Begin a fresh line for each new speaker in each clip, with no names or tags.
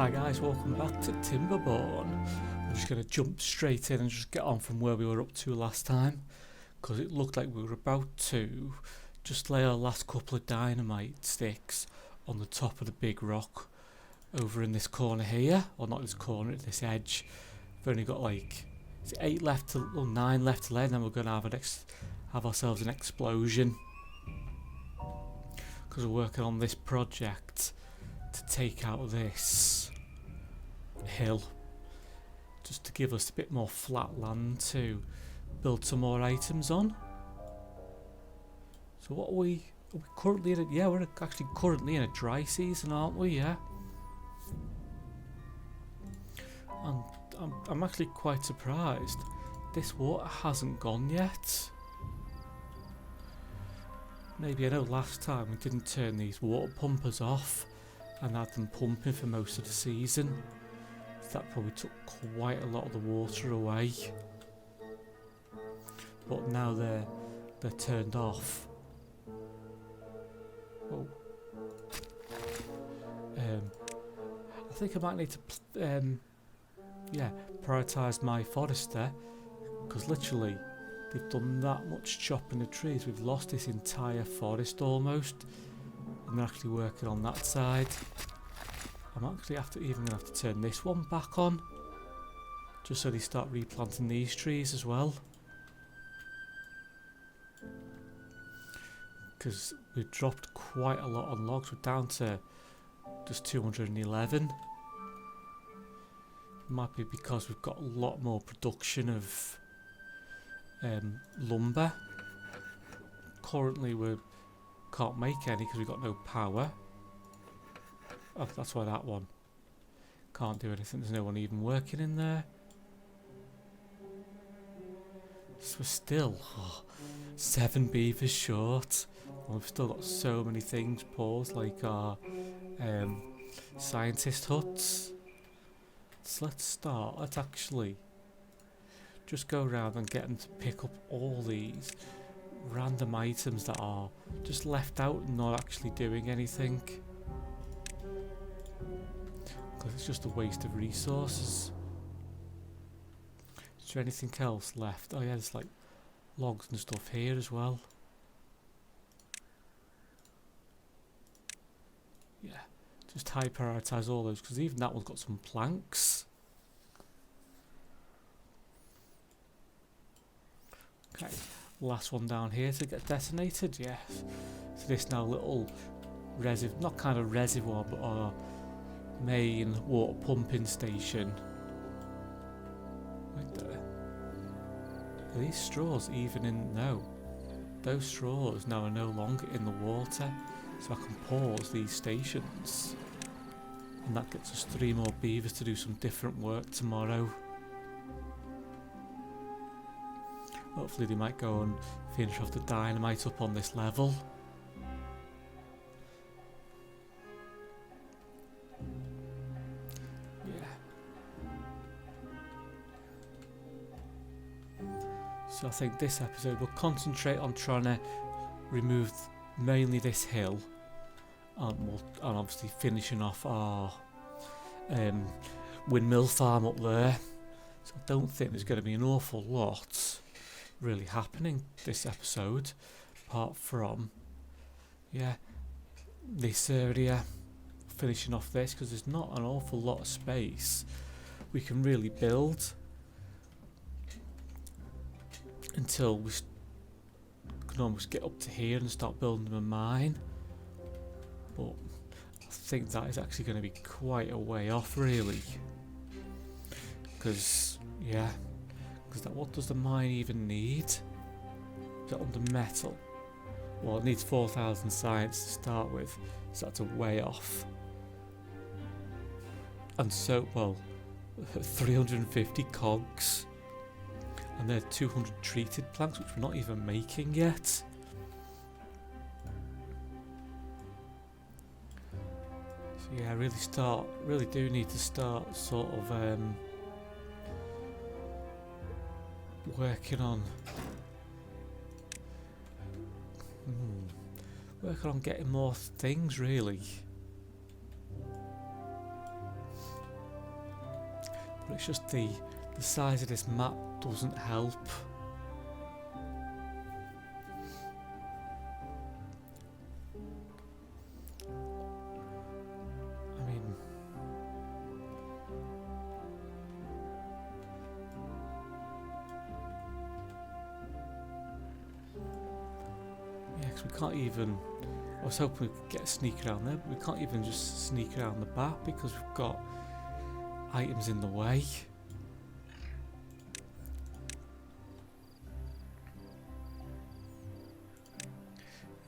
Hi guys, welcome back to Timberborn. I'm just going to jump straight in and just get on from where we were up to last time, because it looked like we were about to just lay our last couple of dynamite sticks on the top of the big rock over in this corner here, or not this corner, at this edge. We've only got like 9 left to lay, and then we're going to have ourselves an explosion, because we're working on this project to take out this hill, just to give us a bit more flat land to build some more items on. So what are we currently in? We're actually currently in a dry season, aren't we? Yeah. And I'm actually quite surprised this water hasn't gone yet. Maybe I know last time we didn't turn these water pumpers off and had them pumping for most of the season. So that probably took quite a lot of the water away. But now they're turned off. Oh. I think I might need to prioritise my forester, because literally they've done that much chopping of trees. We've lost this entire forest almost. I'm actually working on that side. I'm actually even going to have to turn this one back on, just so they start replanting these trees as well. Because we've dropped quite a lot on logs. We're down to just 211. Might be because we've got a lot more production of lumber. Currently we can't make any because we've got no power. Oh, that's why that one can't do anything. There's no one even working in there. So we're still 7 beavers short. And we've still got so many things paused, like our scientist huts. So let's actually just go around and get them to pick up all these random items that are just left out and not actually doing anything, because it's just a waste of resources. Is there anything else left? Oh yeah, there's like logs and stuff here as well. Yeah, just high prioritise all those, because even that one's got some planks. Okay, last one down here to get detonated. Yes. So this now little not kind of reservoir, but our main water pumping station. Right there. Are these straws even in? No. Those straws now are no longer in the water, so I can pause these stations. And that gets us 3 more beavers to do some different work tomorrow. Hopefully they might go and finish off the dynamite up on this level. So I think this episode will concentrate on trying to remove mainly this hill, and obviously finishing off our windmill farm up there. So I don't think there's going to be an awful lot really happening this episode, apart from this area, finishing off this, because there's not an awful lot of space we can really build until we can almost get up to here and start building a mine. But I think that is actually going to be quite a way off, really, because what does the mine even need? Is it under metal? Well, it needs 4,000 science to start with, so that's a way off. And so, 350 cogs. And there are 200 treated planks, which we're not even making yet. So yeah, I really do need to start sort of working on getting more things, really. but it's just the size of this map doesn't help. I mean, yeah, because we can't even. I was hoping we could get a sneak around there, but we can't even just sneak around the back because we've got items in the way.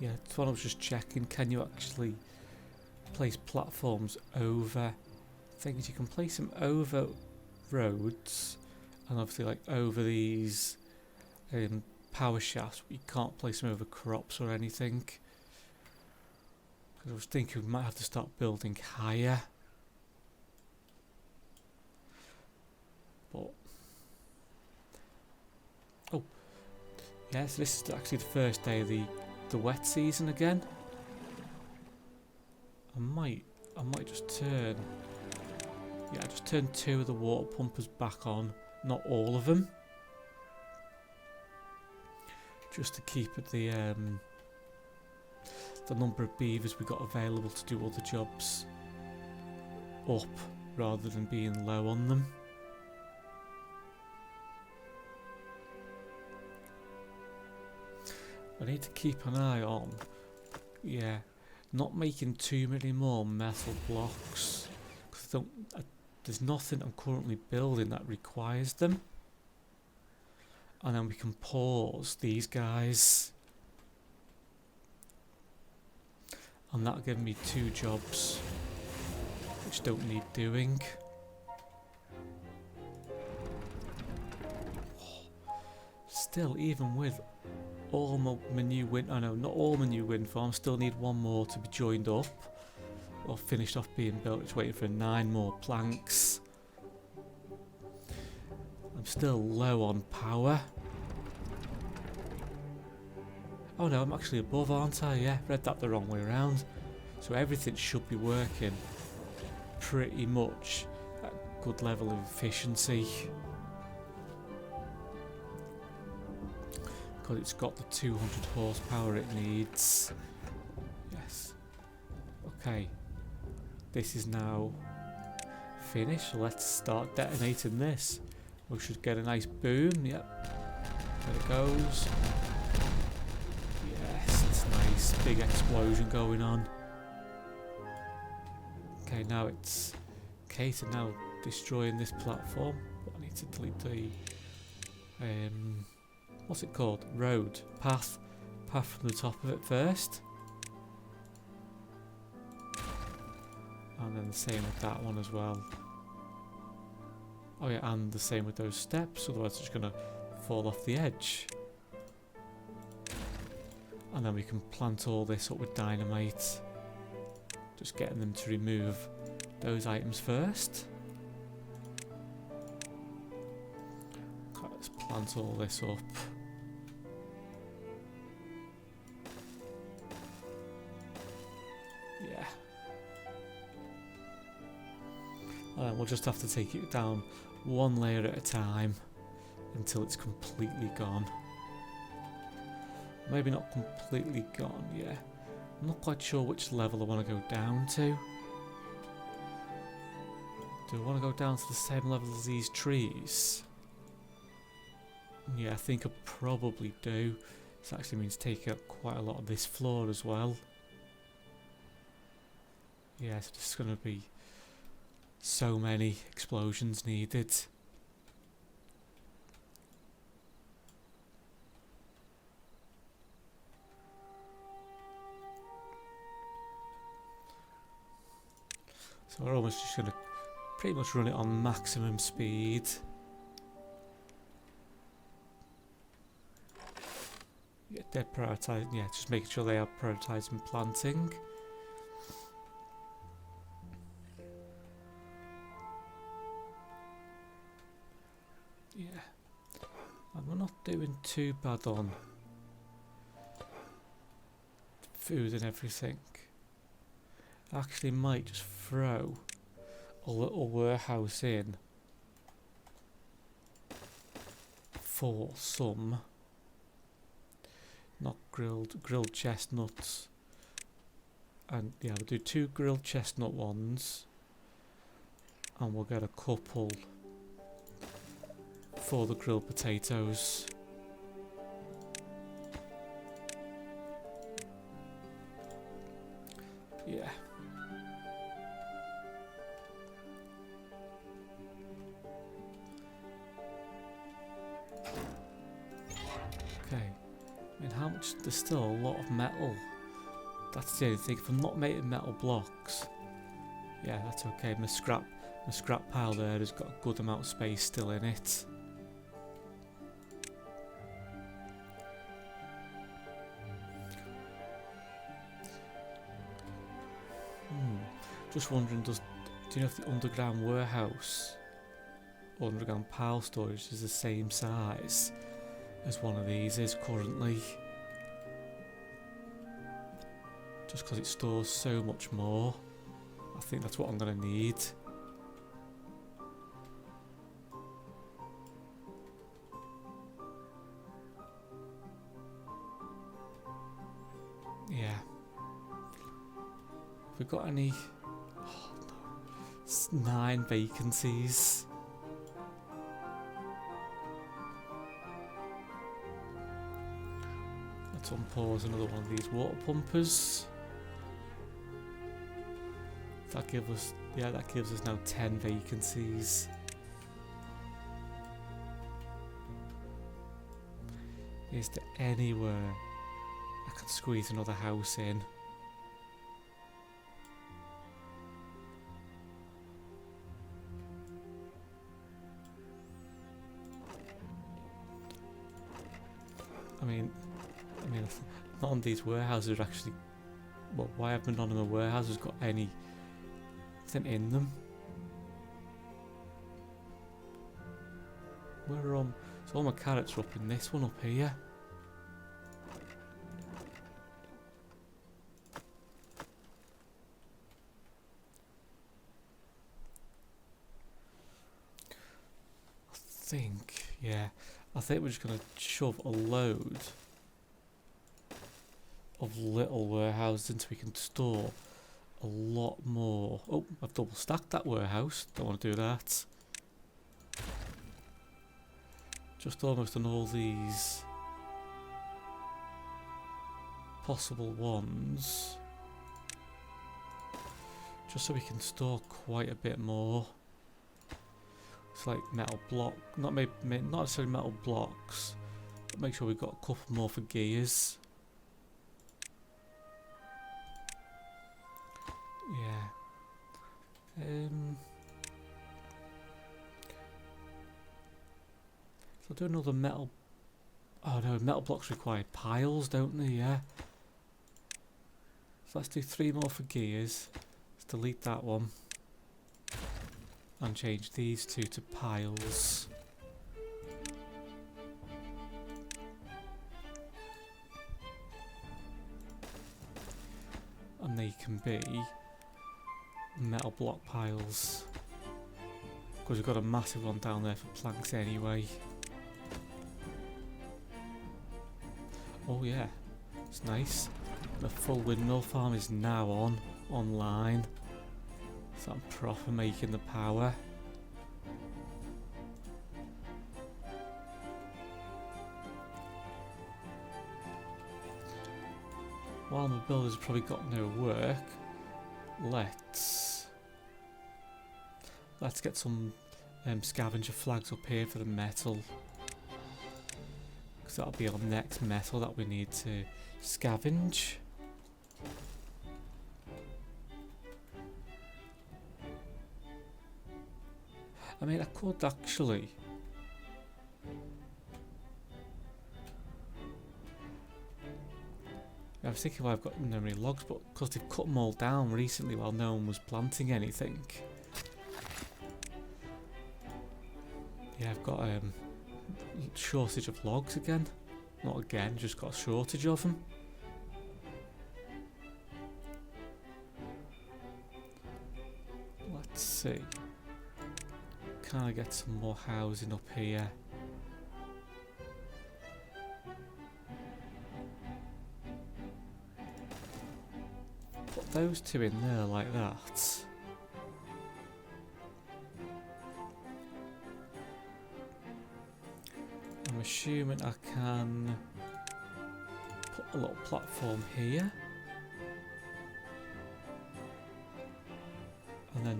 Yeah, that's what I was just checking. Can you actually place platforms over things? You can place them over roads and obviously like over these power shafts, but you can't place them over crops or anything. I was thinking we might have to start building higher. But oh yes, this is actually the first day of the wet season again. I might just turn just turn 2 of the water pumpers back on, not all of them. Just to keep at the number of beavers we got available to do all the jobs up rather than being low on them. I need to keep an eye on, not making too many more metal blocks, because there's nothing I'm currently building that requires them. And then we can pause these guys. And that'll give me 2 jobs which don't need doing. Still, even with all my new wind, I know not all my new wind farms, still need 1 more to be joined up or finished off being built. It's waiting for 9 more planks. I'm still low on power. Oh no, I'm actually above, aren't I? Yeah, read that the wrong way around. So everything should be working pretty much at a good level of efficiency. Because it's got the 200 horsepower it needs. Yes. Okay. This is now finished. So let's start detonating this. We should get a nice boom. Yep. There it goes. Yes, it's nice. Big explosion going on. Okay, now it's okay to now destroying this platform. But I need to delete the what's it called? Road. Path from the top of it first. And then the same with that one as well. Oh yeah, and the same with those steps, otherwise it's just going to fall off the edge. And then we can plant all this up with dynamite. Just getting them to remove those items first. Okay, let's plant all this up. Yeah. And then we'll just have to take it down 1 layer at a time until it's completely gone. Maybe not completely gone, yeah. I'm not quite sure which level I want to go down to. Do I want to go down to the same level as these trees? Yeah, I think I probably do. This actually means taking out quite a lot of this floor as well. Yeah, so there's going to be so many explosions needed. So we're almost just going to pretty much run it on maximum speed. Yeah, they're prioritising, yeah, just making sure they are prioritising planting. Yeah, and we're not doing too bad on food and everything. I actually might just throw a little warehouse in for some, not grilled chestnuts. And yeah, we'll do 2 grilled chestnut ones. And we'll get a couple for the grilled potatoes. Yeah. Okay. I mean, how much? There's still a lot of metal. That's the only thing. If I'm not making metal blocks, yeah, that's okay. My scrap pile there has got a good amount of space still in it. Just wondering, do you know if the underground warehouse or underground pile storage is the same size as one of these is currently? Just because it stores so much more. I think that's what I'm going to need. Yeah. Have we got any? Oh, no. It's 9 vacancies. Let's unpause another one of these water pumpers. That gives us now 10 vacancies. Is there anywhere I could squeeze another house in? I mean, none of these warehouses are actually. Well, why haven't none of the warehouses got anything in them? So all my carrots are up in this one up here. I think we're just going to shove a load of little warehouses until we can store a lot more. Oh, I've double stacked that warehouse. Don't want to do that. Just almost on all these possible ones. Just so we can store quite a bit more. It's like metal block, not necessarily metal blocks, but make sure we've got a couple more for gears. Yeah. So I'll do another metal. Oh no, metal blocks require piles, don't they? Yeah. So let's do 3 more for gears. Let's delete that one. And change these 2 to piles. And they can be metal block piles. Because we've got a massive one down there for planks anyway. Oh yeah, it's nice. The full windmill farm is now online. So I'm proper making the power. While my builder's probably got no work, let's get some scavenger flags up here for the metal. Because that'll be our next metal that we need to scavenge. I mean, I could actually. I was thinking why I've got no many logs, but because they've cut them all down recently while no one was planting anything. Yeah, I've got shortage of logs again. Not again, just got a shortage of them. Let's see. Can I get some more housing up here? those two in there like that. I'm assuming I can put a little platform here. And then,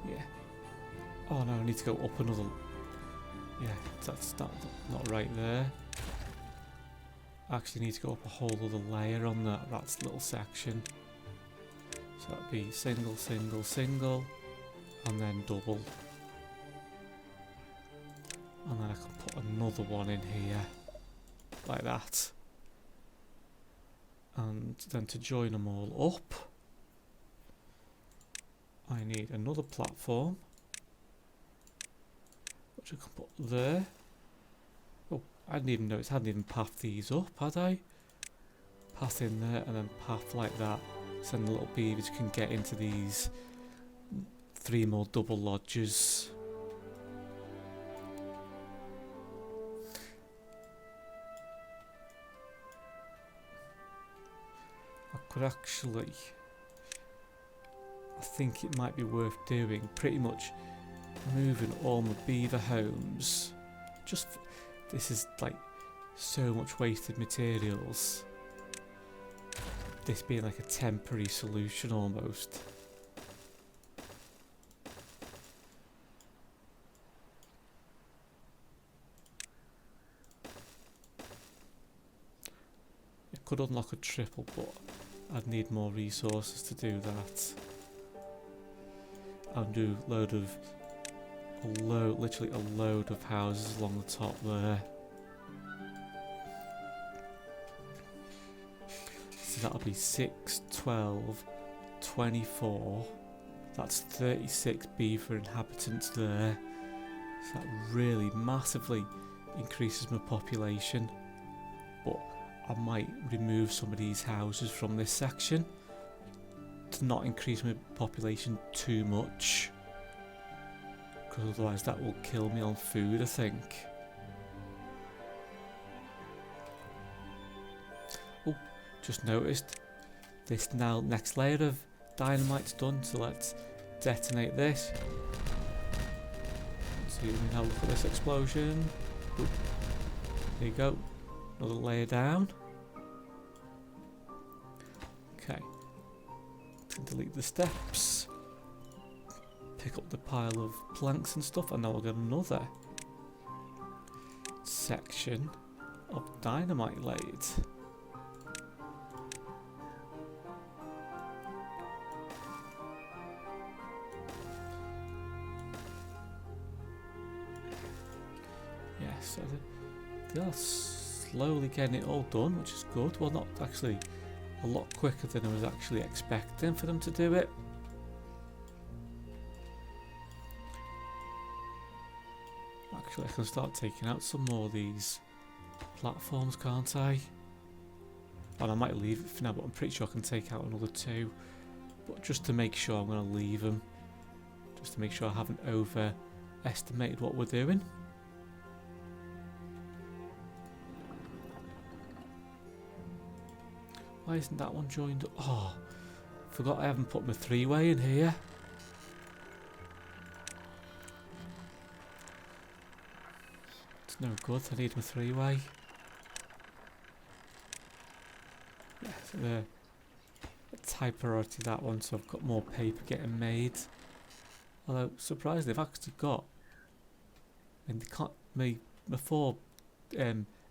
yeah. Oh no, I need to go up another. Yeah, that's not right there. I actually need to go up a whole other layer on that little section. So that'd be single, single, single, and then double. And then I can put another one in here, like that. And then to join them all up, I need another platform, which I can put there. Oh, I didn't even notice I hadn't even pathed these up, had I? Path in there and then path like that, so then the little beavers can get into these 3 more double lodges. I could actually, I think it might be worth doing, pretty much moving all my beaver homes. This is like so much wasted materials. This being like a temporary solution almost. It could unlock a triple, but I'd need more resources to do that. I'll do literally a load of houses along the top there. So that'll be 6, 12, 24. That's 36 beaver inhabitants there. So that really massively increases my population. But I might remove some of these houses from this section to not increase my population too much, because otherwise that will kill me on food, I think. Oh, just noticed this now next layer of dynamite's done, so let's detonate this. So you can have a look at this explosion. Ooh. There you go, another layer down. Okay, delete the steps, pick up the pile of planks and stuff, and now we'll get another section of dynamite laid. Yeah, so they are slowly getting it all done, which is good. Well, not actually a lot quicker than I was actually expecting for them to do it. Actually, I can start taking out some more of these platforms, can't I? And I might leave it for now, but I'm pretty sure I can take out another 2. But just to make sure, I'm going to leave them. Just to make sure I haven't overestimated what we're doing. Why isn't that one joined up? Oh, forgot I haven't put my 3-way in here. It's no good, I need my 3-way. Yeah, so the high priority, that one, so I've got more paper getting made. Although, surprisingly, I've actually got, and they can't, my 4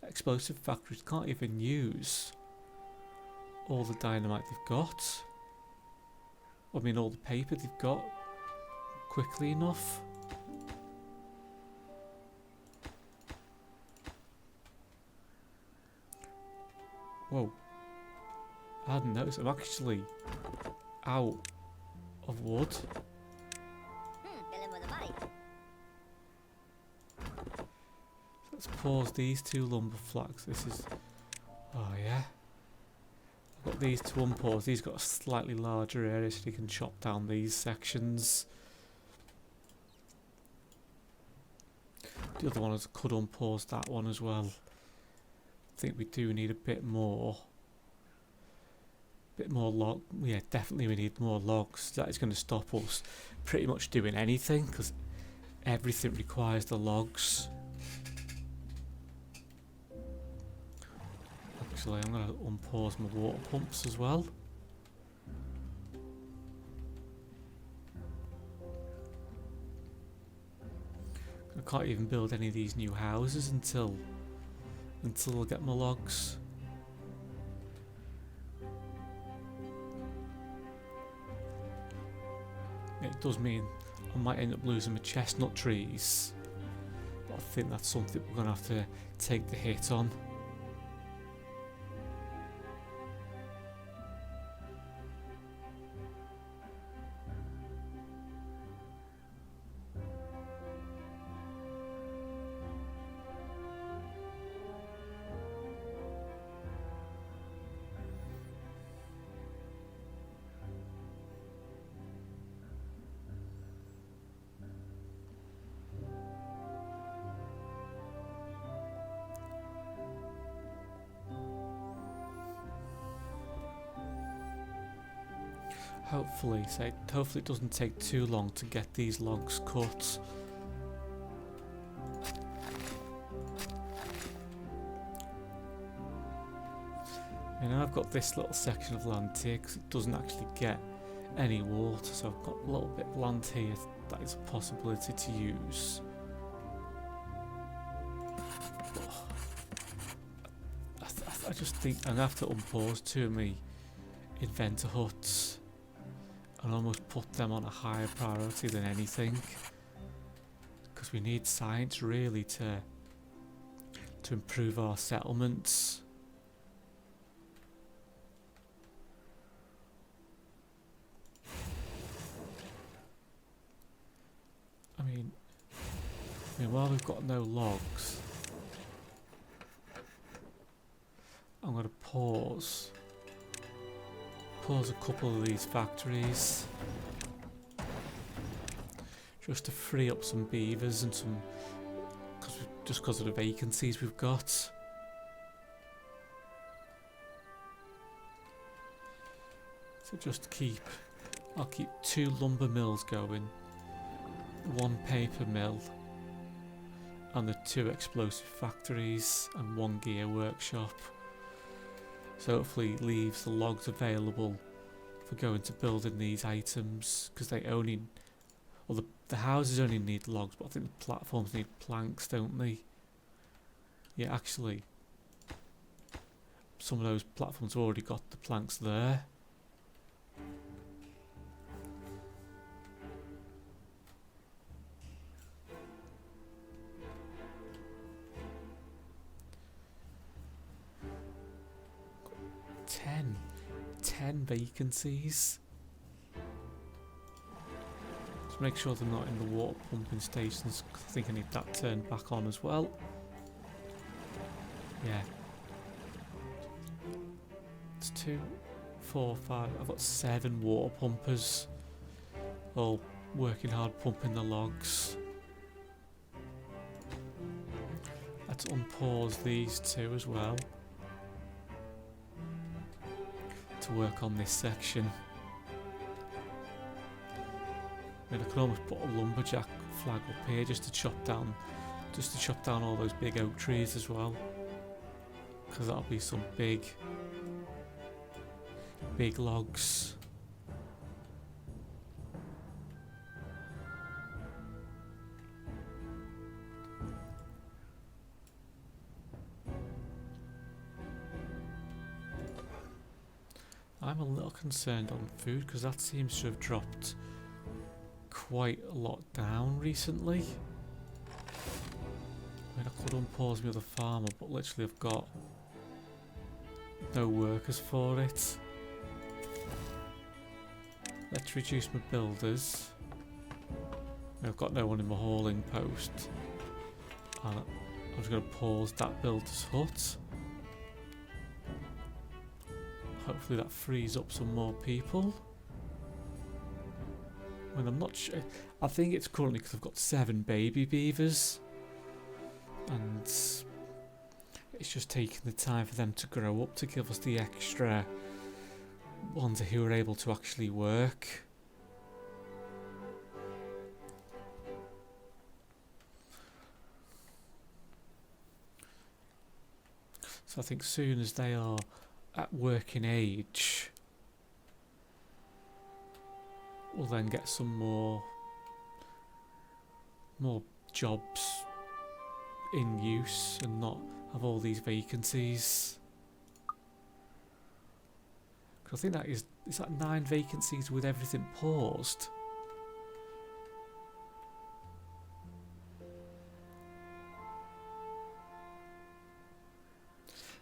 explosive factories can't even use all the dynamite they've got. I mean, all the paper they've got quickly enough. Whoa. I hadn't noticed. I'm actually out of wood. Let's pause these 2 lumber flags. This is... Oh, yeah. I've got these to unpause. These got a slightly larger area so you can chop down these sections. The other one could unpause that one as well. think we do need a bit more. Log. Yeah, definitely we need more logs. That is going to stop us pretty much doing anything because everything requires the logs. Actually, I'm going to unpause my water pumps as well. I can't even build any of these new houses until I get my logs. It does mean I might end up losing my chestnut trees, but I think that's something we're going to have to take the hit on. Hopefully it doesn't take too long to get these logs cut. And I've got this little section of land here because it doesn't actually get any water, so I've got a little bit of land here that is a possibility to use. I just think I'm going to have to unpause two of my inventor huts and almost put them on a higher priority than anything, because we need science really to improve our settlements. I mean while we've got no logs, I'm going to pause a couple of these factories just to free up some beavers and some, just because of the vacancies we've got. So I'll keep 2 lumber mills going, 1 paper mill, and the 2 explosive factories and 1 gear workshop. So hopefully leaves the logs available for going to building these items, because they only, well, the houses only need logs, but I think the platforms need planks, don't they? Yeah, actually, some of those platforms have already got the planks there. Ten vacancies. Just make sure they're not in the water pumping stations, because I think I need that turned back on as well. Yeah. It's 2, 4, 5. I've got 7 water pumpers, all working hard pumping the logs. Let's unpause these 2 as well to work on this section. I mean, I could almost put a lumberjack flag up here just to chop down all those big oak trees as well, because that'll be some big logs. I'm a little concerned on food, because that seems to have dropped quite a lot down recently. I mean, I could unpause my other farmer, but literally I've got no workers for it. Let's reduce my builders. I've got no one in my hauling post. And I'm just going to pause that builder's hut. Hopefully that frees up some more people. I mean, I'm not sure. I think it's currently because I've got 7 baby beavers. And It's just taking the time for them to grow up to give us the extra ones who are able to actually work. So I think soon as they are at working age, we'll then get some more jobs in use and not have all these vacancies. 'Cause I think that is that 9 vacancies with everything paused?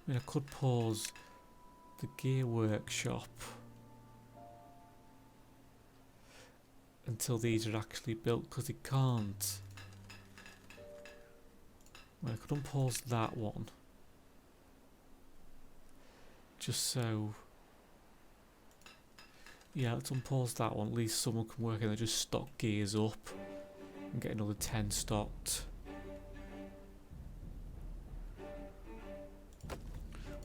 I mean, I could pause the gear workshop until these are actually built, because it can't. Well, I could unpause that one, just so. Yeah, let's unpause that one. At least someone can work and they just stock gears up and get another 10 stocked. I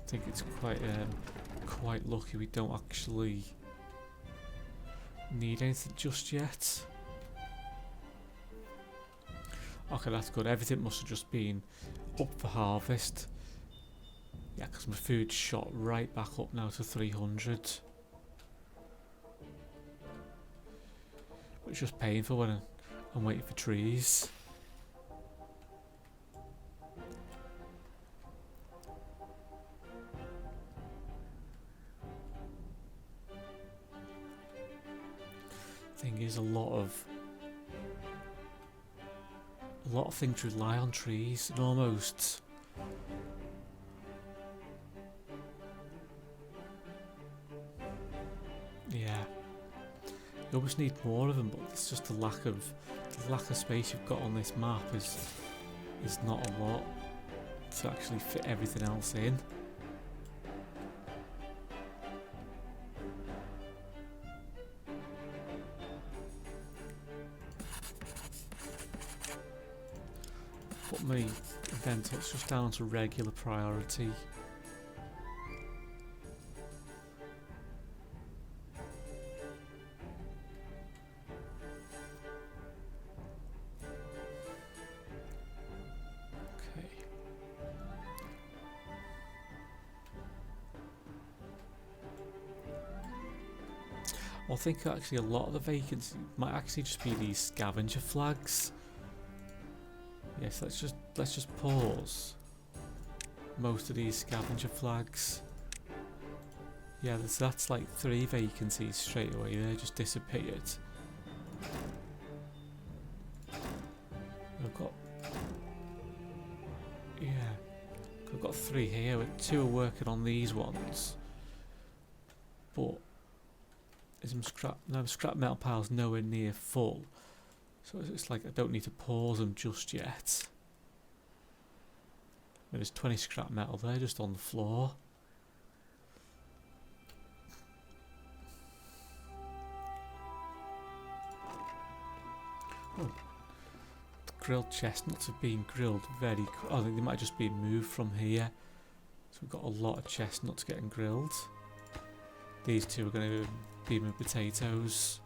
think it's quite lucky we don't actually need anything just yet. Okay, that's good. Everything must have just been up for harvest. Yeah, because my food's shot right back up now to 300. But it's just painful when I'm waiting for trees. Thing is, a lot of things rely on trees, and almost yeah, you almost need more of them, but it's just the lack of space you've got on this map is not a lot to actually fit everything else in. Put my event hooks just down to regular priority. Okay. I think actually a lot of the vacancies might actually just be these scavenger flags. Yes, let's just pause most of these scavenger flags. Yeah, that's like 3 vacancies straight away. They just disappeared. I've got 3 here. With 2 are working on these ones, but there's some scrap metal piles nowhere near full. So it's like I don't need to pause them just yet. There's 20 scrap metal there just on the floor. Oh. The grilled chestnuts have been grilled very I think they might just be moved from here. So we've got a lot of chestnuts getting grilled. These 2 are going to be my potatoes.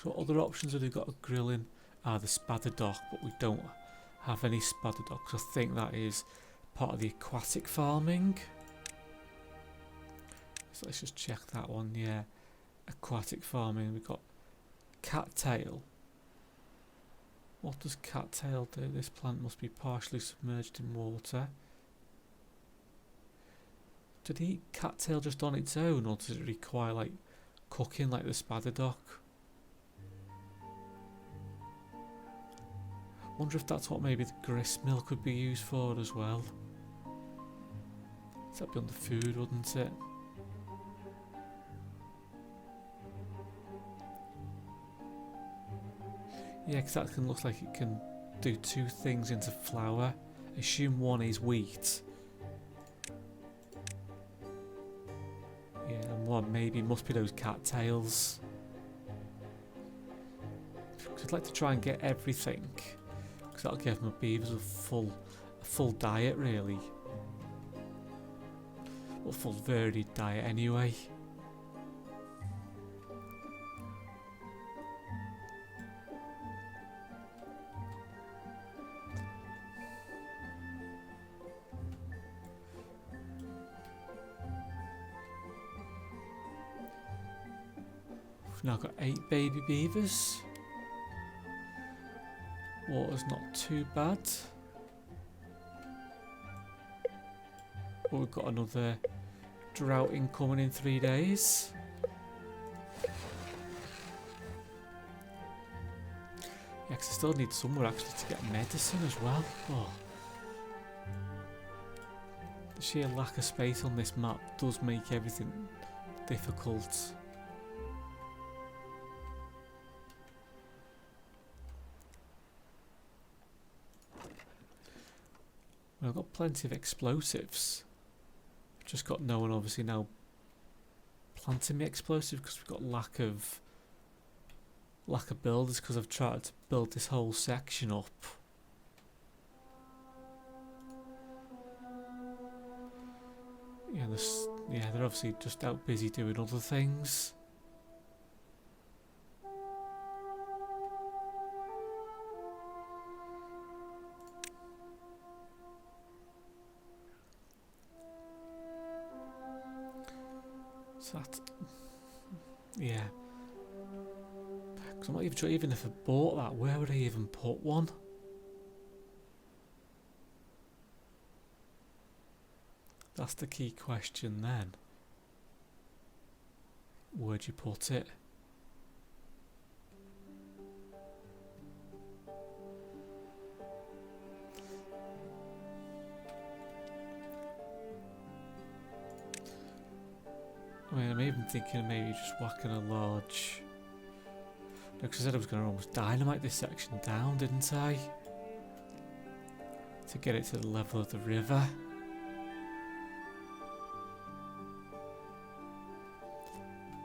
So what other options have we got of grilling? The spadderdock, but we don't have any spadderdock, because I think that is part of the aquatic farming. So let's just check that one. Yeah, aquatic farming. We've got cattail. What does cattail do? This plant must be partially submerged in water. Did it eat cattail just on its own, or does it require like cooking like the spadderdock? Wonder if that's what maybe the grist mill could be used for as well. That'd be on the food, wouldn't it? Yeah, because that can look like it can do 2 things into flour. I assume one is wheat. Yeah, and one maybe must be those cattails. Because I'd like to try and get everything, because that'll give my beavers a full diet really. a full varied diet anyway. We've now got 8 baby beavers. Water's not too bad. But we've got another drought incoming in 3 days. Yeah, 'cause I still need somewhere actually to get medicine as well. Oh. The sheer lack of space on this map does make everything difficult. Well, I've got plenty of explosives. Just got no one obviously now planting me explosive because we've got lack of builders because I've tried to build this whole section up. Yeah, they're obviously just out busy doing other things. So that, yeah. Because I'm not even sure, even if I bought that, where would I even put one? That's the key question then. Where'd you put it? I mean, I'm even thinking of maybe just whacking a large... Because I said I was going to almost dynamite this section down, didn't I? To get it to the level of the river.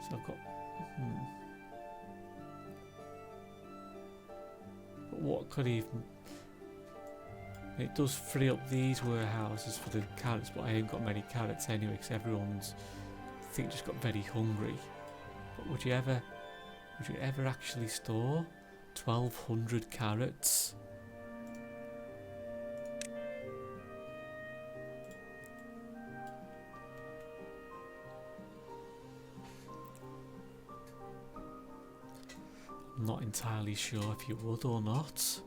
So I've got... But what could even... It does free up these warehouses for the carrots, but I ain't got many carrots anyway, because everyone's... I think just got very hungry. But would you ever actually store 1,200 carrots? I'm not entirely sure if you would or not.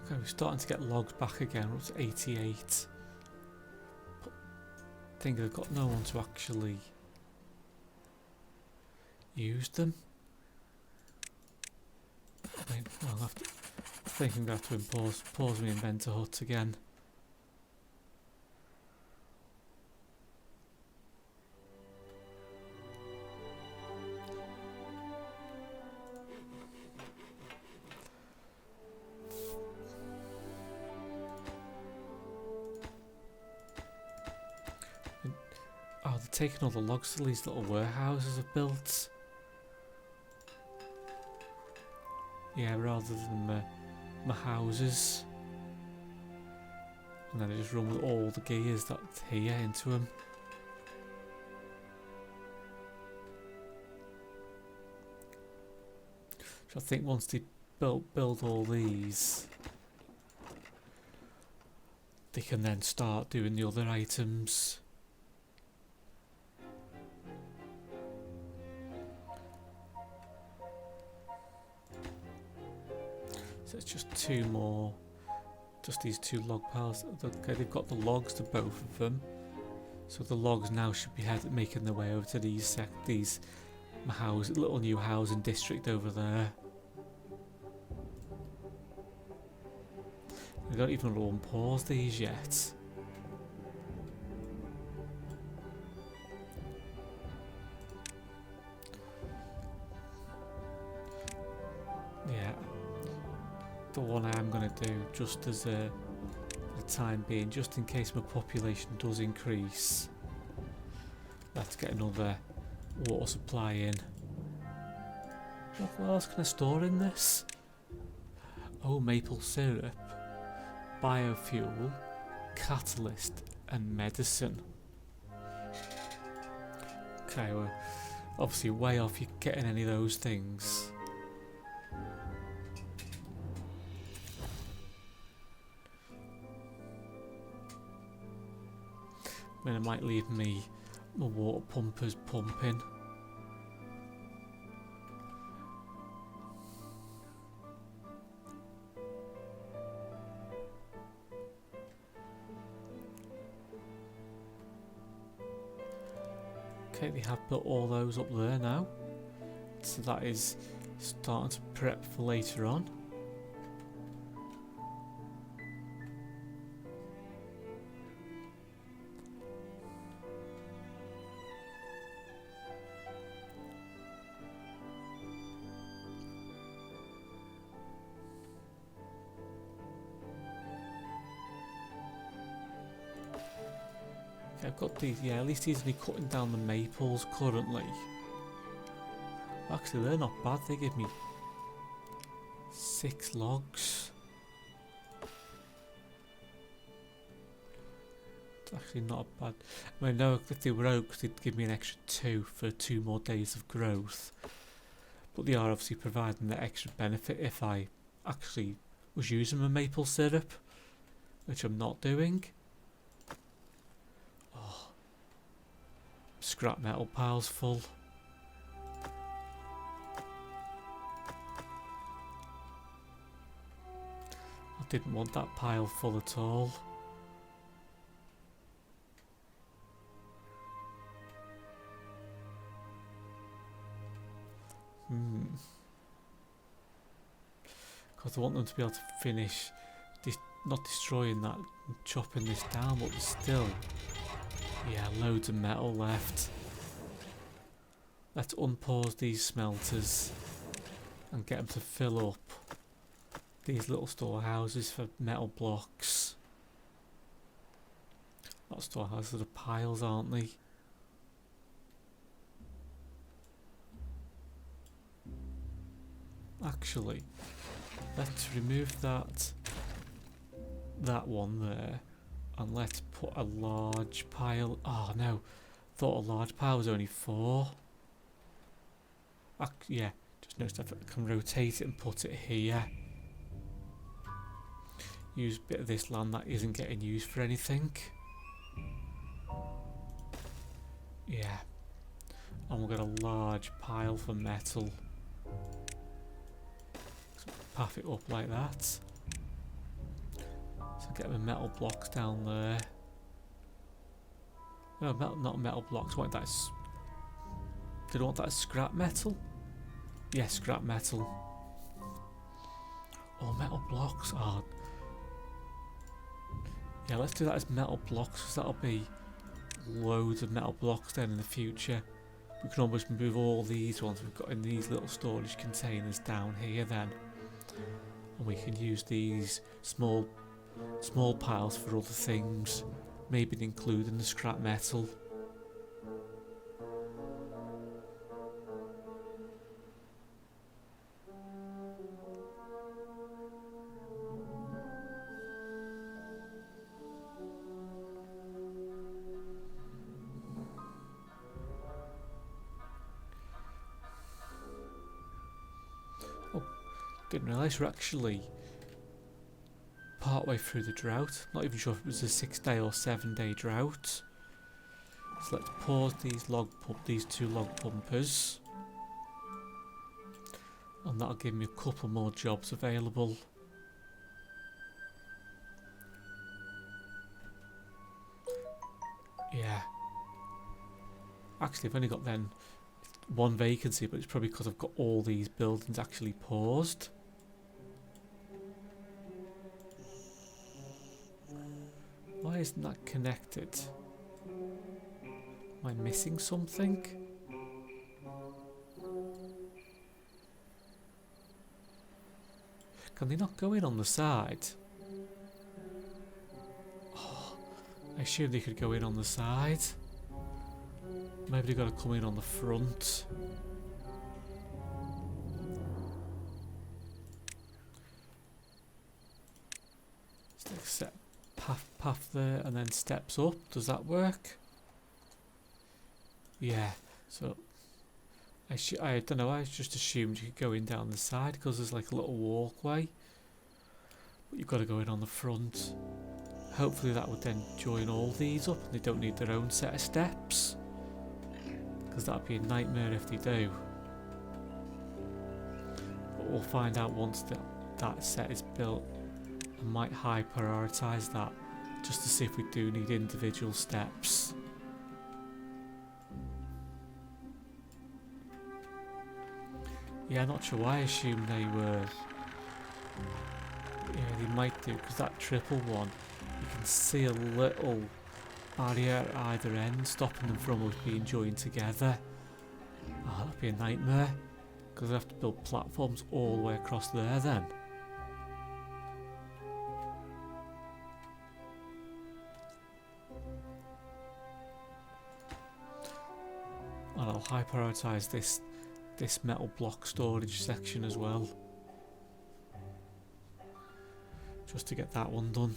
Okay, we're starting to get logs back again. We're up to 88. But I think I've got no one to actually use them. I mean, I'll have to, I think I'm going to have to pause my inventor hut again. Oh, they're taking all the logs to these little warehouses I've built. Yeah, rather than my houses. And then I just run with all the gears that's here into them. So I think once they build all these, they can then start doing the other items. So it's just two more, just these two log piles. Okay, they've got the logs to both of them. So the logs now should be making their way over to these little new housing district over there. We don't even want to unpause these yet. Yeah, the one I am going to do just as a time being, just in case my population does increase. Let's get another water supply in. What else can I store in this? Oh, maple syrup, biofuel, catalyst and medicine. Okay, we're obviously way off you getting any of those things. I mean, it might leave my water pumpers pumping. Okay, they have built all those up there now, so that is starting to prep for later on. I've got these, yeah, at least these are cutting down the maples currently. Actually, they're not bad, they give me 6 logs. It's actually not bad. I mean, no, if they were oaks, they'd give me an extra 2 for 2 more days of growth. But they are obviously providing the extra benefit if I actually was using my maple syrup, which I'm not doing. Scrap metal pile's full. I didn't want that pile full at all. Because I want them to be able to finish not destroying that and chopping this down, but still. Yeah, loads of metal left. Let's unpause these smelters and get them to fill up these little storehouses for metal blocks. Not storehouses, they're piles, aren't they? Actually, let's remove that one there. And let's put a large pile. Oh no, thought a large pile was only 4. Yeah, just noticed I can rotate it and put it here. Use a bit of this land that isn't getting used for anything. Yeah, and we'll get a large pile for metal. So path it up like that. So get the metal blocks down there. No, not metal blocks. What that is? Did I want that as scrap metal? Yes, scrap metal. Oh, metal blocks. Oh, yeah. Let's do that as metal blocks, because that'll be loads of metal blocks then in the future. We can almost move all these ones we've got in these little storage containers down here then, and we can use these small piles for other things, maybe including the scrap metal. Oh, didn't realise we're actually part way through the drought. Not even sure if it was a 6-day or 7-day drought. So let's pause these 2 log pumpers, and that'll give me a couple more jobs available. Yeah. Actually, I've only got then one vacancy, but it's probably because I've got all these buildings actually paused. Why isn't that connected? Am I missing something? Can they not go in on the side? Oh, I assume they could go in on the side. Maybe they've got to come in on the front. Just like set path there and then steps up. Does that work? Yeah. So I don't know. I just assumed you could go in down the side because there's like a little walkway. But you've got to go in on the front. Hopefully that would then join all these up and they don't need their own set of steps. Because that'd be a nightmare if they do. But we'll find out once that set is built. I might high prioritise that just to see if we do need individual steps. Yeah, I'm not sure why I assumed they were. Yeah, they might do, because that triple one, you can see a little barrier at either end stopping them from us being joined together. Oh, that'd be a nightmare, because I'd have to build platforms all the way across there then. And I'll high prioritise this metal block storage section as well, just to get that one done.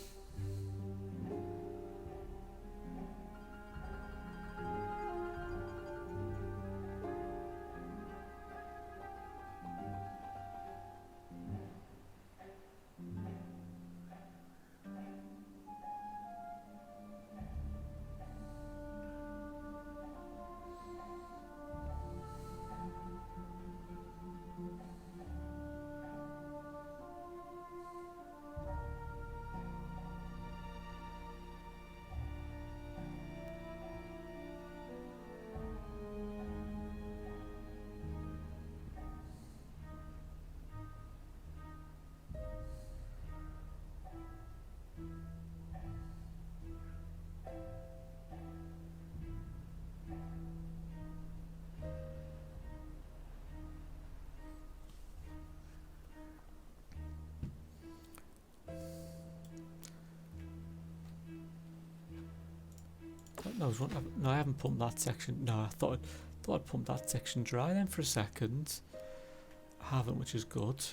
No, I haven't pumped that section. No, I thought I'd pumped that section dry then for a second. I haven't, which is good.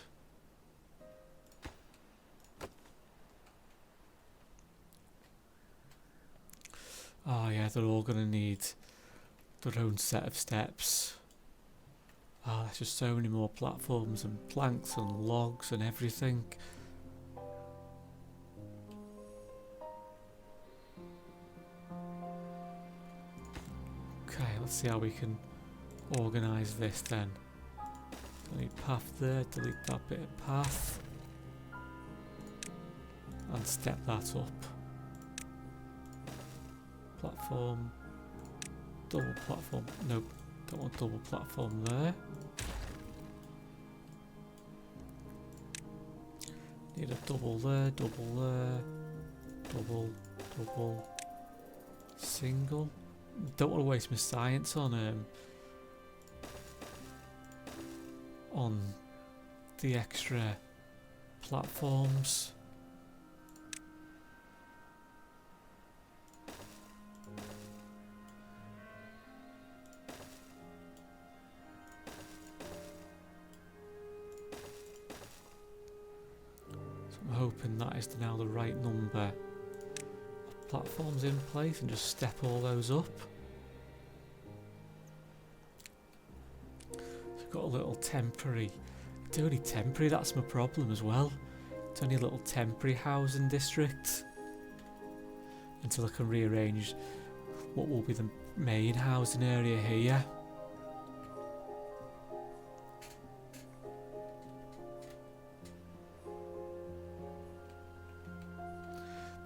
Oh yeah, they're all going to need their own set of steps. Oh, there's just so many more platforms and planks and logs and everything. Okay, let's see how we can organise this then. Delete path there, delete that bit of path. And step that up. Platform. Double platform. Nope, don't want double platform there. Need a double there, double, single. Don't want to waste my science on the extra platforms. So I'm hoping that is now the right number of platforms in place and just step all those up. Got a little temporary. It's only temporary, that's my problem as well. It's only a little temporary housing district until I can rearrange what will be the main housing area here.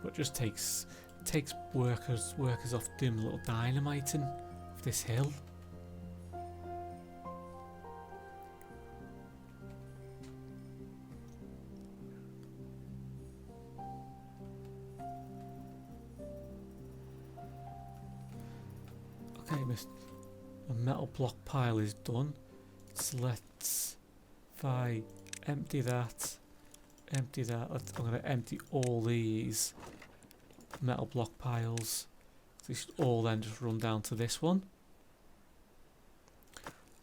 But it just takes takes workers off doing a little dynamiting of this hill. Okay, a metal block pile is done. So let's, if I empty that, I'm going to empty all these metal block piles. They should all then just run down to this one.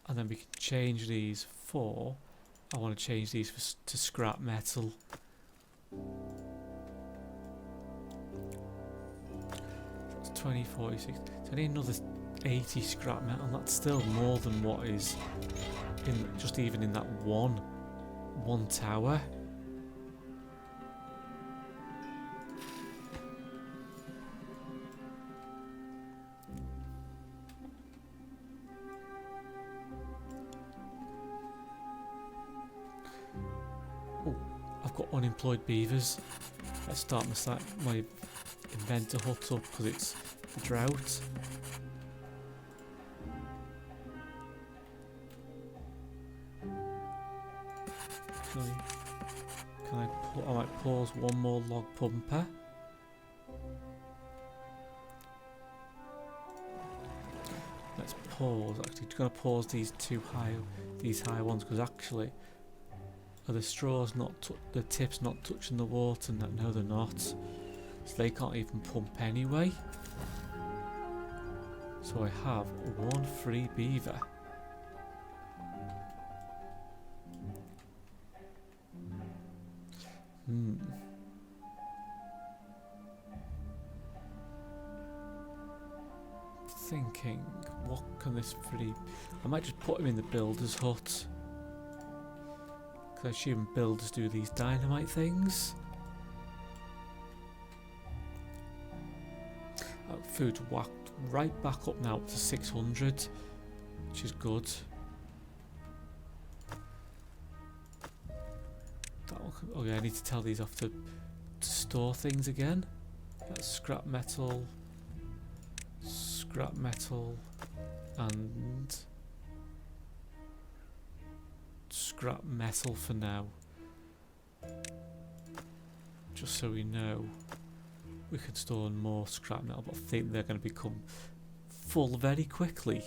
And then we can change these for, I want to change these to scrap metal. That's 20, 46. So I need another 80 scrap metal, and that's still more than what is in just even in that one tower. Oh, I've got unemployed beavers. Let's start my inventor hut up because it's a drought. I might pause one more log pumper. Let's pause. Actually, just gonna pause these high ones because actually, are the straws not the tips not touching the water? No, they're not. So they can't even pump anyway. So I have one free beaver. Thinking, what can this free... I might just put him in the builder's hut. Because I assume builders do these dynamite things. Food's whacked right back up now to 600, which is good. Oh yeah, I need to tell these off to store things again. That's scrap metal, and scrap metal for now. Just so we know, we can store more scrap metal, but I think they're going to become full very quickly.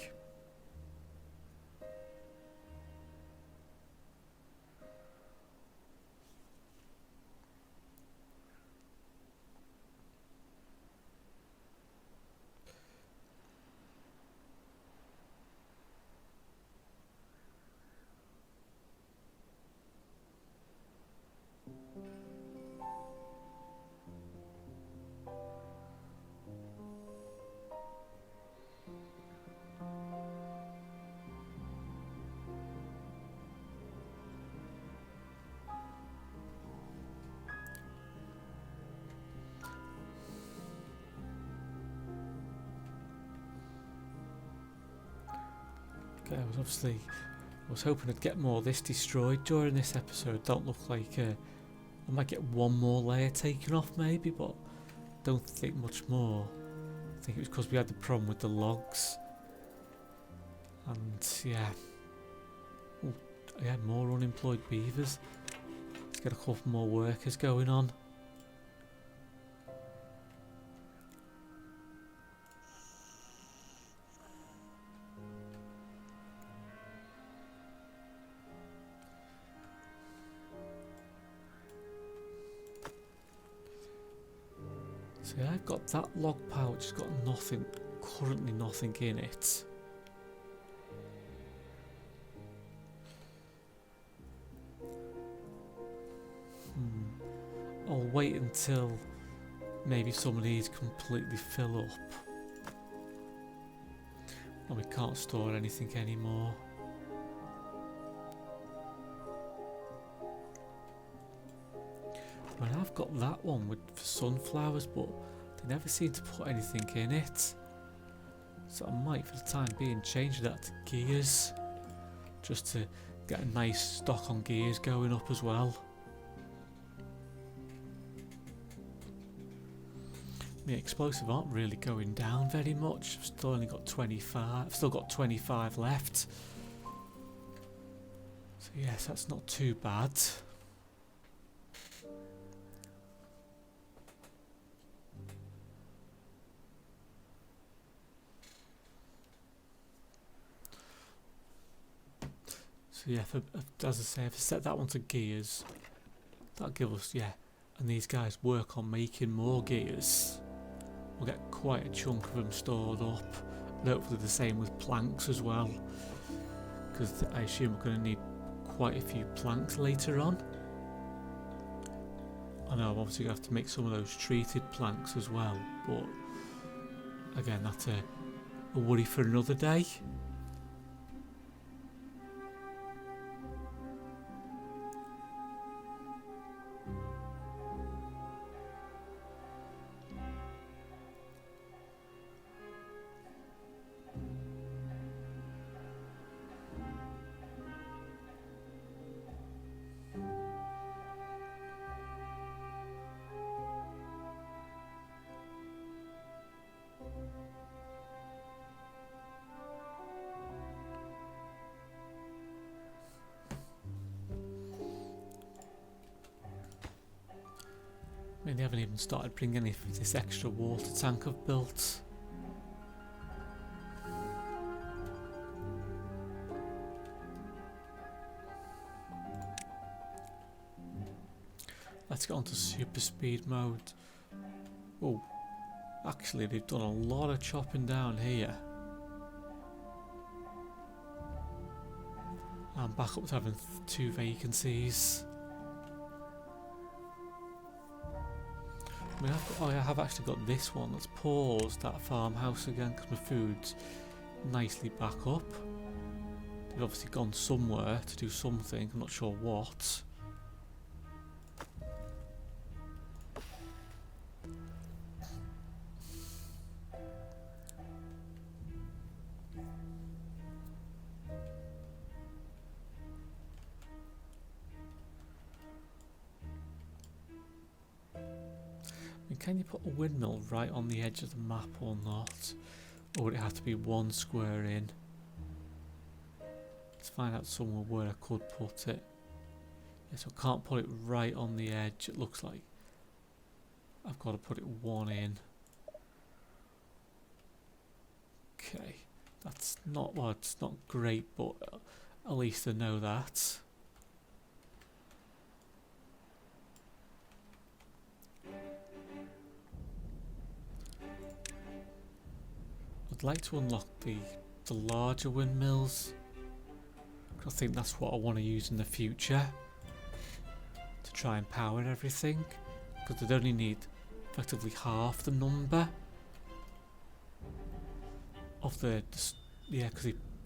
Okay, I was hoping I'd get more of this destroyed during this episode. Don't look like I might get one more layer taken off maybe, but don't think much more. I think it was because we had the problem with the logs. And yeah. Ooh, yeah, more unemployed beavers. Let's get a couple more workers going on. So yeah, I've got that log pile which has got nothing, currently nothing in it. I'll wait until maybe some of these completely fill up and we can't store anything anymore. I mean, I've got that one with sunflowers, but they never seem to put anything in it. So I might, for the time being, change that to gears, just to get a nice stock on gears going up as well. my explosive aren't really going down very much. I've still only got 25. I've still got 25 left. So yes, that's not too bad. So yeah, as I say, if I set that one to gears, that'll give us, yeah, and these guys work on making more gears. We'll get quite a chunk of them stored up. And hopefully the same with planks as well, because I assume we're going to need quite a few planks later on. I know I'm obviously going to have to make some of those treated planks as well, but again, that's a worry for another day. I mean, they haven't even started bringing any of this extra water tank I've built. Let's get on to super speed mode. Oh, actually they've done a lot of chopping down here. I'm back up to having 2 vacancies. I mean, I have actually got this one that's paused, that farmhouse again, because my food's nicely back up. They've obviously gone somewhere to do something, I'm not sure what. Can you put a windmill right on the edge of the map or not? Or would it have to be 1 square in? Let's find out somewhere where I could put it. Yes, I can't put it right on the edge, it looks like. I've got to put it 1 in. Okay, that's not, well, it's not great, but at least I know that. I'd like to unlock the larger windmills. I think that's what I want to use in the future to try and power everything, because they'd only need effectively half the number of because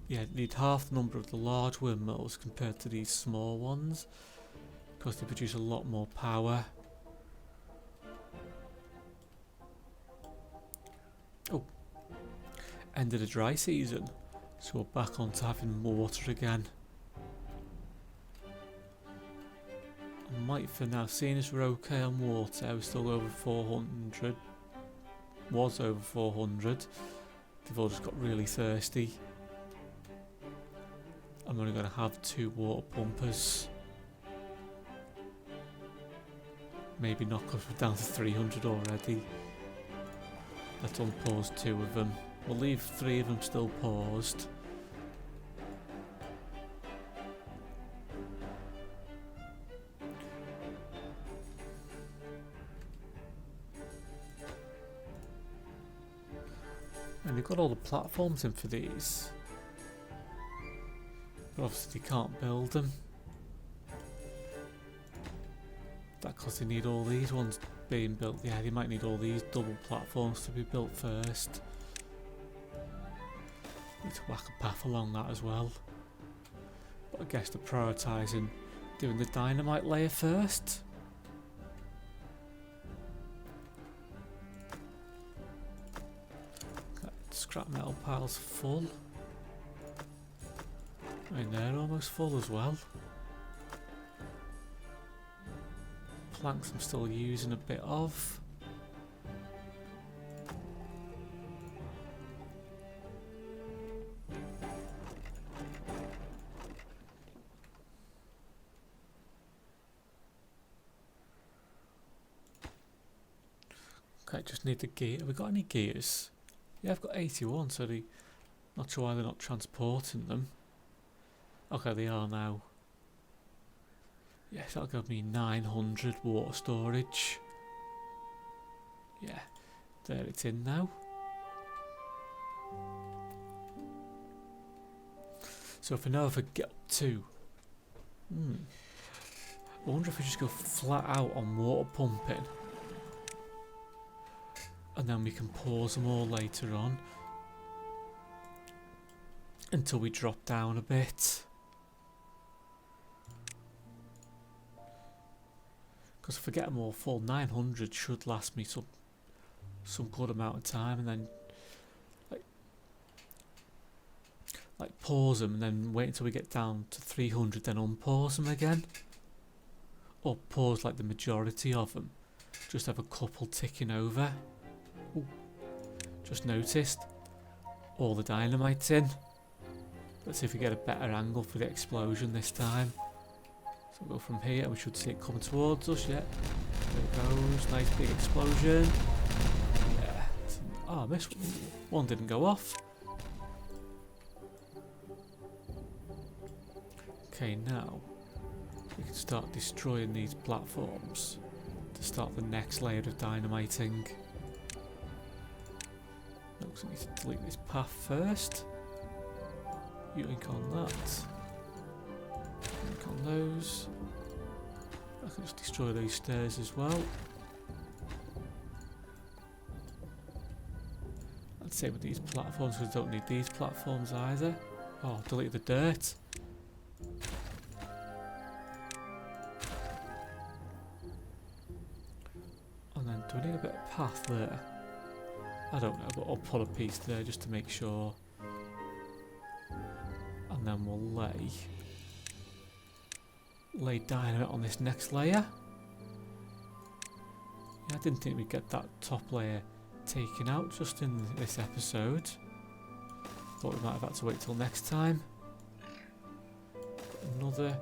they need half the number of the large windmills compared to these small ones, because they produce a lot more power. Oh. End of the dry season, so we're back on to having water again. I might for now, seeing as we're okay on water, we're still over 400, was over 400, they've all just got really thirsty. I'm only going to have 2 water pumpers. Maybe not, because we're down to 300 already. Let's unpause 2 of them. We'll leave 3 of them still paused. And they've got all the platforms in for these. But obviously they can't build them. That's because they need all these ones being built. Yeah, they might need all these double platforms to be built first. Need to whack a path along that as well. But I guess they're prioritising doing the dynamite layer first. Scrap metal piles full. I mean, they're almost full as well. Planks I'm still using a bit of. Okay, just need the gear. Have we got any gears? Yeah, I've got 81, so not sure why they're not transporting them. Okay, they are now. Yes, that'll give me 900 water storage. Yeah, there it's in now. So if I know if I get up to... I wonder if I just go flat out on water pumping. And then we can pause them all later on. Until we drop down a bit. Because if I get them all full, 900 should last me some good amount of time, and then like pause them and then wait until we get down to 300, then unpause them again, or pause like the majority of them, just have a couple ticking over. Ooh, just noticed all the dynamite's in. Let's see if we get a better angle for the explosion this time. So we'll go from here and we should see it coming towards us. Yeah, there it goes, nice big explosion. Yeah. Oh, I missed one, didn't go off. Okay, now we can start destroying these platforms to start the next layer of dynamiting. Looks like we need to delete this path first. You ink on that. Ink on those. I can just destroy those stairs as well. And same with these platforms, because I don't need these platforms either. Oh, delete the dirt. And then do I need a bit of path there? I don't know, but I'll put a piece there just to make sure. And then we'll lay dynamite on this next layer. Yeah, I didn't think we'd get that top layer taken out just in this episode. Thought we might have had to wait till next time. Another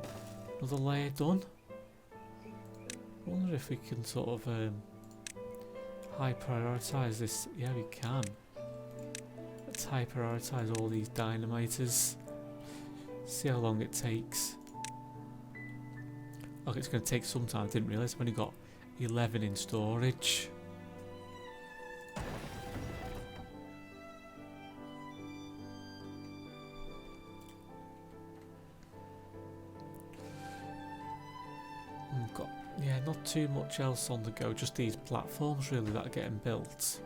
layer done. Wonder if we can sort of high prioritise this. Yeah, we can. Let's high prioritise all these dynamiters. See how long it takes. Okay, it's going to take some time. I didn't realise I've only got 11 in storage. Got, yeah, not too much else on the go. Just these platforms really that are getting built.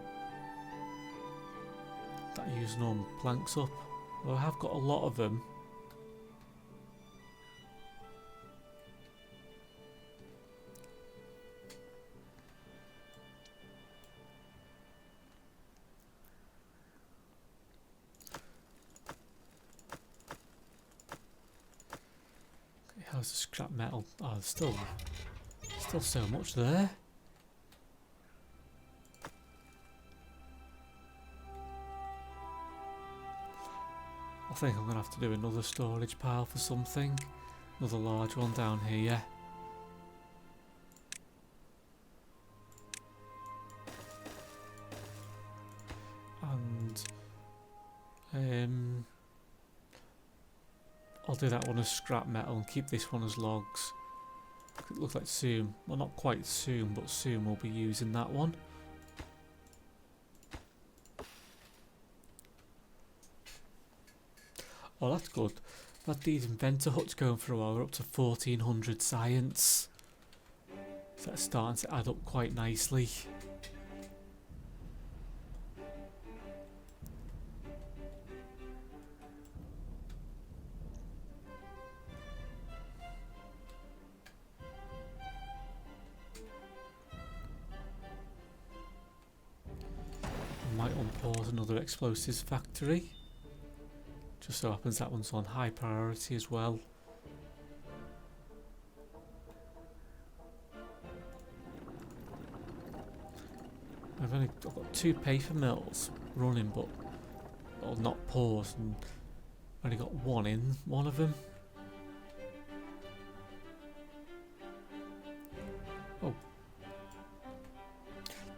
That are using all my planks up. Well, I have got a lot of them. How's the scrap metal? Oh, there's still so much there. I think I'm going to have to do another storage pile for something. Another large one down here. And I'll do that one as scrap metal and keep this one as logs. It looks like soon, well not quite soon, but soon we'll be using that one. Oh, that's good. But these inventor huts going for a while. We're up to 1400 science. So that's starting to add up quite nicely. Might unpause another explosives factory. Just so happens that one's on high priority as well. I've got 2 paper mills running, but well, not paused, and I've only got one in one of them.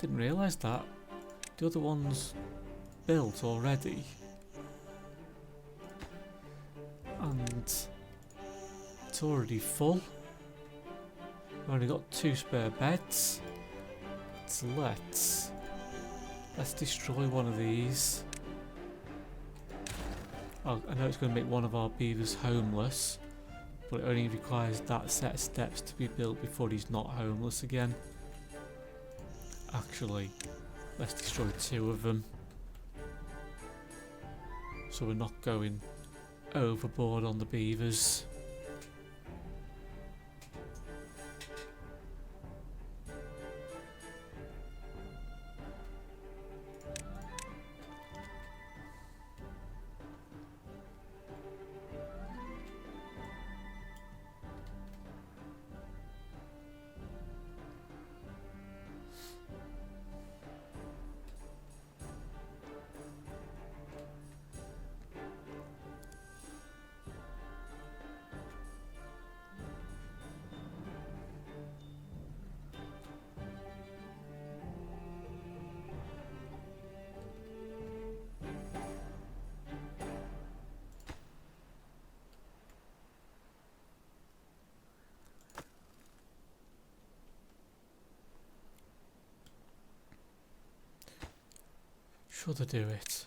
didn't realise that. The other one's built already. And it's already full. We've only got 2 spare beds. So let's destroy one of these. Oh, I know it's going to make one of our beavers homeless, but it only requires that set of steps to be built before he's not homeless again. Actually, let's destroy 2 of them, so we're not going overboard on the beavers. Should I do it?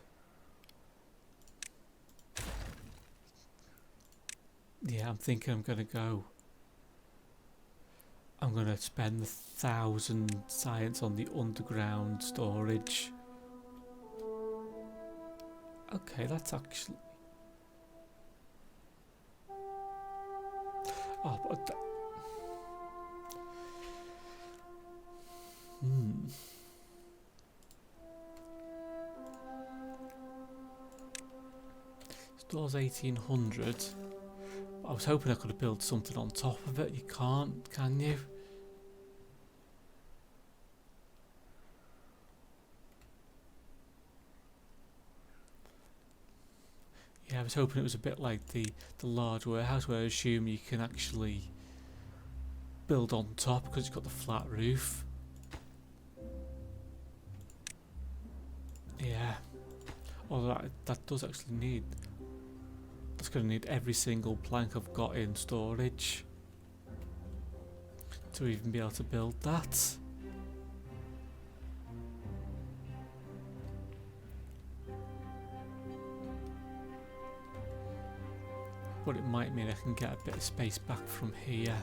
Yeah, I'm thinking I'm gonna go. I'm gonna spend 1,000 science on the underground storage. Okay, that's actually. Oh, but. Store's 1,800. I was hoping I could have built something on top of it. You can't, can you? Yeah, I was hoping it was a bit like the large warehouse where I assume you can actually build on top because it's got the flat roof. Yeah. Although that does actually need. It's going to need every single plank I've got in storage to even be able to build that. But it might mean I can get a bit of space back from here.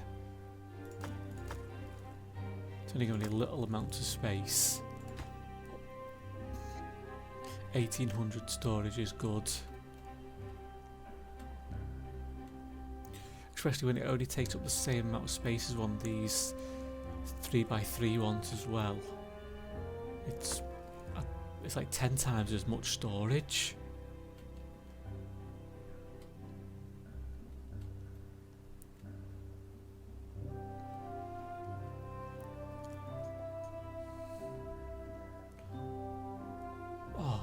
It's only going to be a little amount of space. 1,800 storage is good. Especially when it only takes up the same amount of space as one of these 3x3 ones as well. It's like 10 times as much storage. Oh,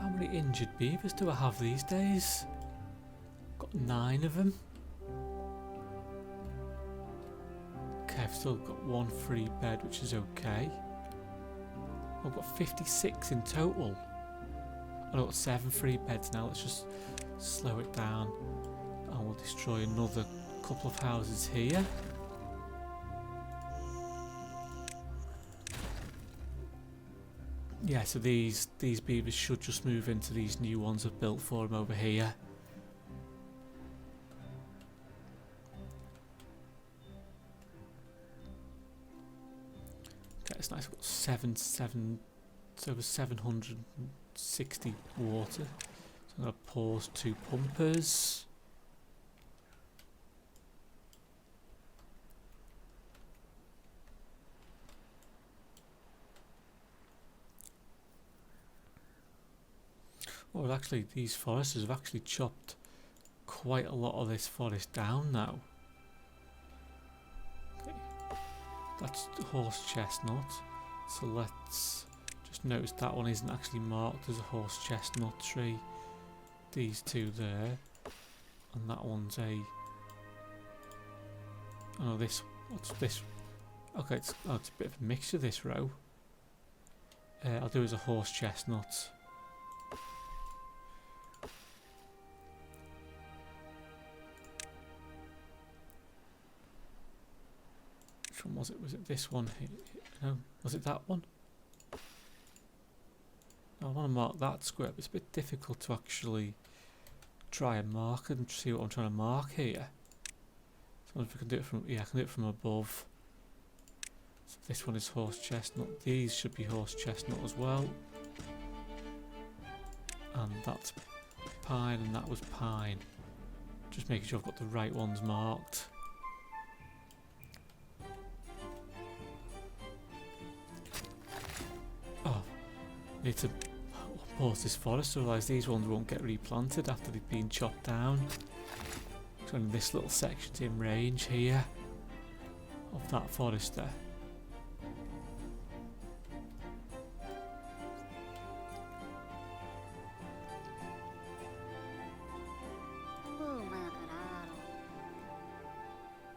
how many injured beavers do I have these days? Got 9 of them. I've still got 1 free bed, which is okay. I've got 56 in total. I've got 7 free beds now. Let's just slow it down and we'll destroy another couple of houses here. Yeah, so these beavers should just move into these new ones I've built for them over here. It's nice. I've got 760 water. So I'm going to pause 2 pumpers. Oh, actually, these foresters have actually chopped quite a lot of this forest down now. That's the horse chestnut, so let's just notice that one isn't actually marked as a horse chestnut tree. These 2 there, and that one's a. Oh, this. What's this? Okay, it's a bit of a mixture. This row. I'll do as a horse chestnut. Which one was it? Was it this one? No, was it that one? I want to mark that square, but it's a bit difficult to actually try and mark and see what I'm trying to mark here. So if I can do it from, yeah, I can do it from above. So this one is horse chestnut. These should be horse chestnut as well. And that's pine, and that was pine. Just making sure I've got the right ones marked. Oh, need to pause this forest, otherwise these ones won't get replanted after they've been chopped down. So in this little section's in range here of that forest there.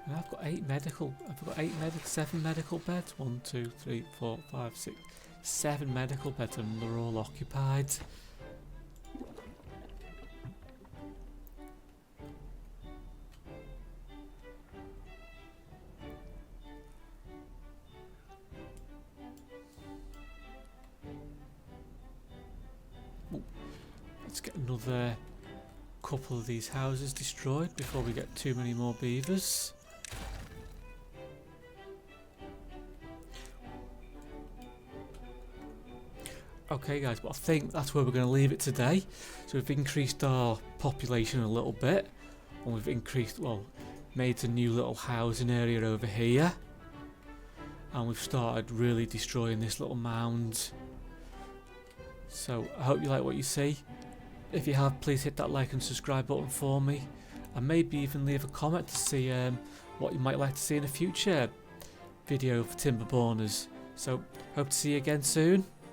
And I've got 7 medical beds. 1, 2, 3, 4, 5, 6, 7 medical beds, and they're all occupied. Ooh, let's get another couple of these houses destroyed before we get too many more beavers. Okay guys, well I think that's where we're going to leave it today. So we've increased our population a little bit, and we've increased, well, made a new little housing area over here, and we've started really destroying this little mound. So I hope you like what you see. If you have, please hit that like and subscribe button for me, and maybe even leave a comment to see what you might like to see in a future video for Timberborners. So hope to see you again soon.